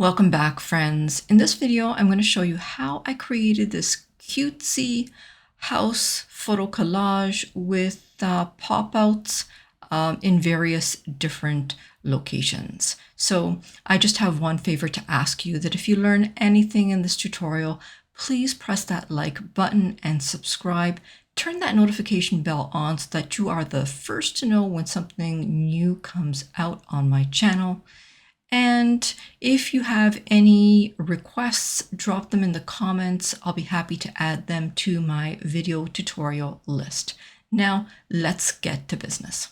Welcome back, friends. In this video, I'm going to show you how I created this cutesy house photo collage with pop-outs in various different locations. So I just have one favor to ask you, that if you learn anything in this tutorial, please press that like button and subscribe. Turn that notification bell on so that you are the first to know when something new comes out on my channel. And if you have any requests, drop them in the comments. I'll be happy to add them to my video tutorial list. Now, let's get to business.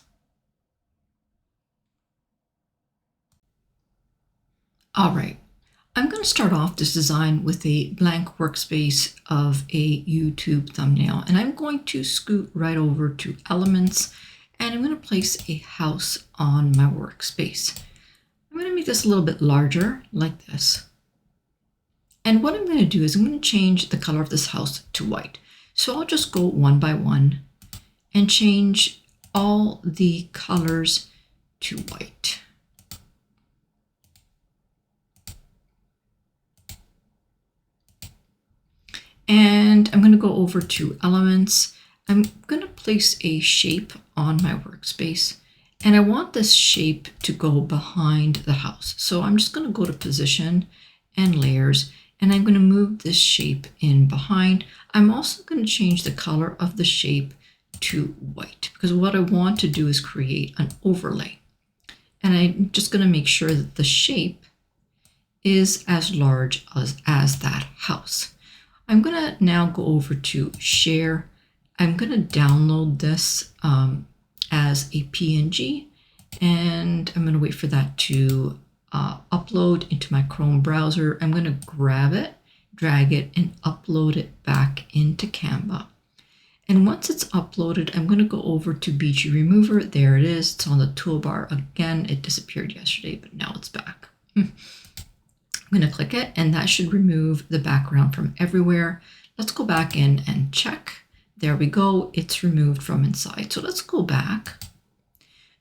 All right, I'm going to start off this design with a blank workspace of a YouTube thumbnail, and I'm going to scoot right over to Elements, and I'm going to place a house on my workspace. I'm going to make this a little bit larger, like this. And what I'm going to do is I'm going to change the color of this house to white. So I'll just go one by one and change all the colors to white. And I'm going to go over to Elements. I'm going to place a shape on my workspace. And I want this shape to go behind the house. So I'm just going to go to Position and Layers, and I'm going to move this shape in behind. I'm also going to change the color of the shape to white, because what I want to do is create an overlay. And I'm just going to make sure that the shape is as large as that house. I'm going to now go over to Share. I'm going to download this as a PNG, and I'm going to wait for that to upload into my Chrome browser. I'm going to grab it, drag it, and upload it back into Canva. And once it's uploaded, I'm going to go over to BG Remover. There it is. It's on the toolbar again. It disappeared yesterday, but now it's back. I'm going to click it, and that should remove the background from everywhere. Let's go back in and check. There we go, it's removed from inside. So let's go back.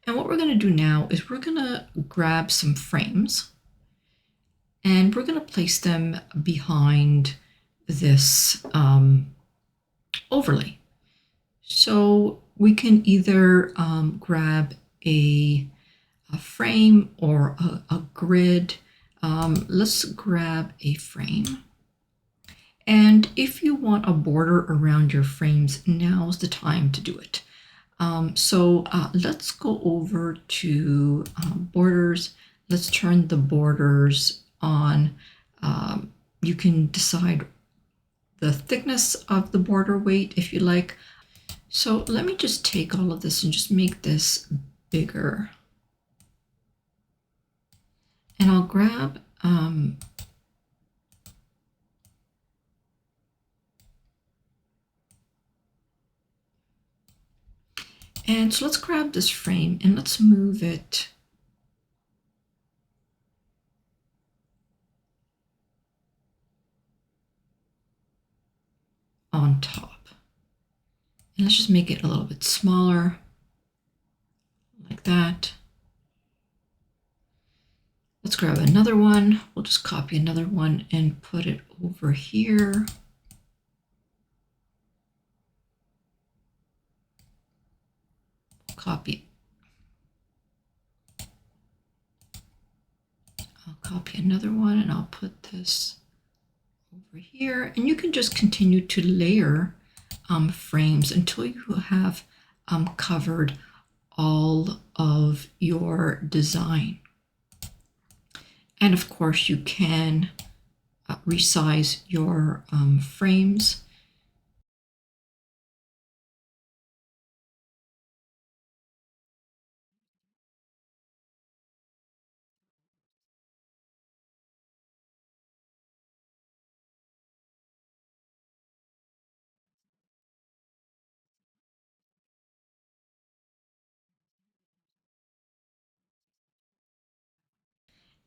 And what we're going to do now is we're going to grab some frames, and we're going to place them behind this overlay. So we can either grab a frame or a grid. Let's grab a frame. And if you want a border around your frames, now's the time to do it. Let's go over to borders. Let's turn the borders on. You can decide the thickness of the border weight if you like. So let me just take all of this and just make this bigger. And I'll grab and so let's grab this frame and let's move it on top. And let's just make it a little bit smaller, like that. Let's grab another one. We'll just copy another one and put it over here. Copy. I'll copy another one and I'll put this over here. And you can just continue to layer frames until you have covered all of your design. And of course, you can resize your frames.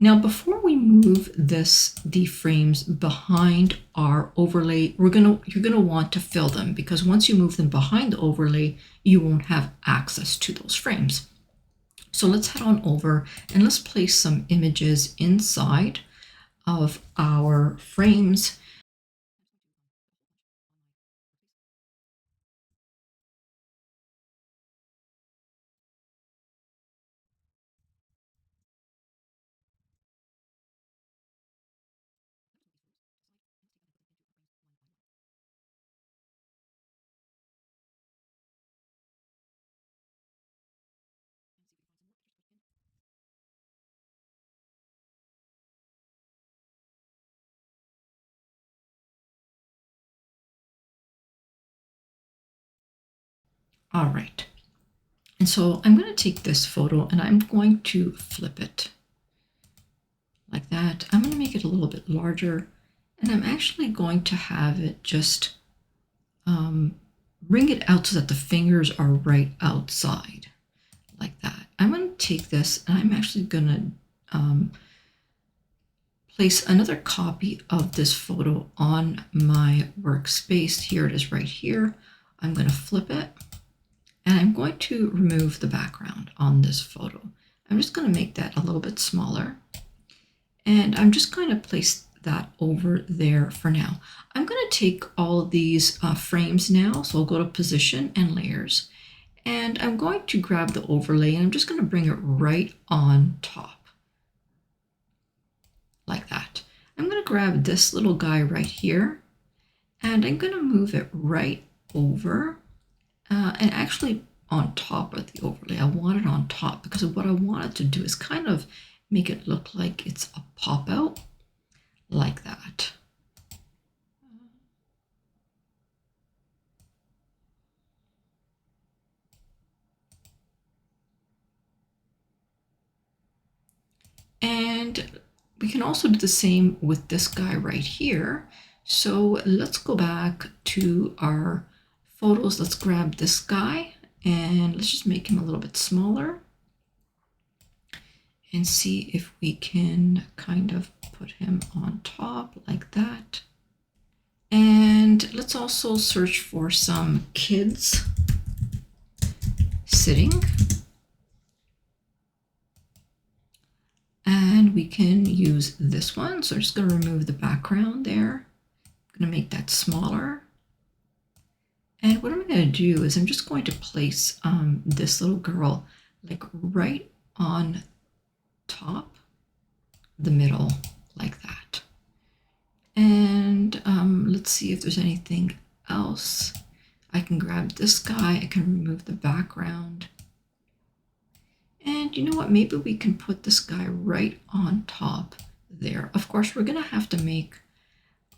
Now, before we move the frames behind our overlay, you're gonna want to fill them, because once you move them behind the overlay, you won't have access to those frames. So let's head on over and let's place some images inside of our frames. All right. And so I'm going to take this photo and I'm going to flip it like that. I'm going to make it a little bit larger, and I'm actually going to have it just bring it out so that the fingers are right outside like that. I'm going to take this and I'm actually going to place another copy of this photo on my workspace. Here it is right here. I'm going to flip it and I'm going to remove the background on this photo. I'm just going to make that a little bit smaller, and I'm just going to place that over there for now. I'm going to take all of these frames now, so I'll go to Position and Layers, and I'm going to grab the overlay and I'm just going to bring it right on top like that. I'm going to grab this little guy right here and I'm going to move it right over and actually on top of the overlay. I want it on top because what I want it to do is kind of make it look like it's a pop out like that. And we can also do the same with this guy right here. So let's go back to our photos. Let's grab this guy and let's just make him a little bit smaller and see if we can kind of put him on top like that. And let's also search for some kids sitting. And we can use this one. So I'm just going to remove the background there. I'm going to make that smaller. And what I'm going to do is I'm just going to place this little girl like right on top, the middle, like that. And let's see if there's anything else. I can grab this guy, I can remove the background. And you know what, maybe we can put this guy right on top there. Of course, we're gonna have to make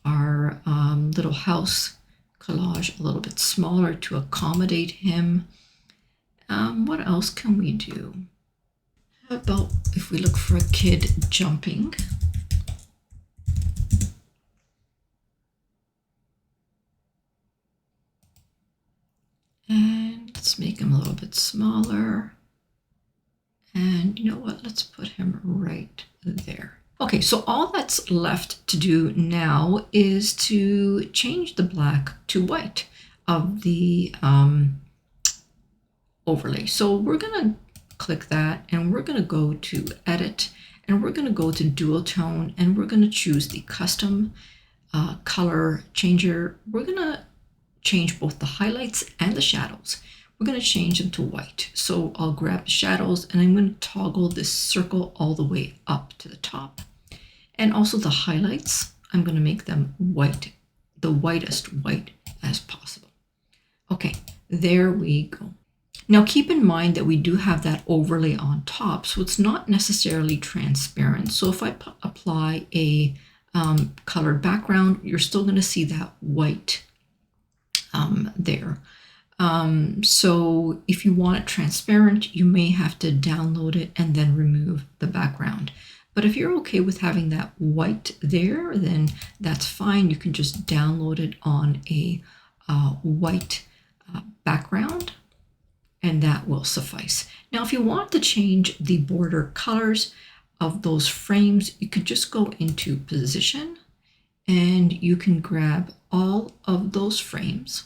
our little house collage a little bit smaller to accommodate him. What else can we do? How about if we look for a kid jumping? And let's make him a little bit smaller. And you know what, let's put him right there. Okay, so all that's left to do now is to change the black to white of the overlay. So we're gonna click that and we're gonna go to Edit and we're gonna go to Dual Tone and we're gonna choose the Custom Color Changer. We're gonna change both the highlights and the shadows. We're going to change them to white. So I'll grab the shadows and I'm going to toggle this circle all the way up to the top. And also the highlights, I'm going to make them white, the whitest white as possible. Okay, there we go. Now keep in mind that we do have that overlay on top, so it's not necessarily transparent. So if I apply a colored background, you're still going to see that white there. So if you want it transparent, you may have to download it and then remove the background. But if you're okay with having that white there, then that's fine. You can just download it on a white background and that will suffice. Now, if you want to change the border colors of those frames, you could just go into Position and you can grab all of those frames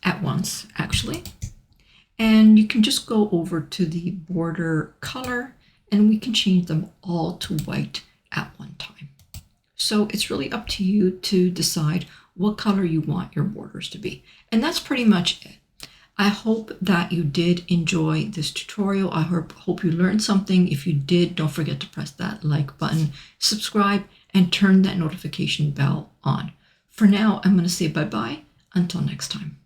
at once, actually. And you can just go over to the border color and we can change them all to white at one time. So it's really up to you to decide what color you want your borders to be. And that's pretty much it. I hope that you did enjoy this tutorial. I hope you learned something. If you did, don't forget to press that like button, subscribe, and turn that notification bell on. For now, I'm going to say bye-bye. Until next time.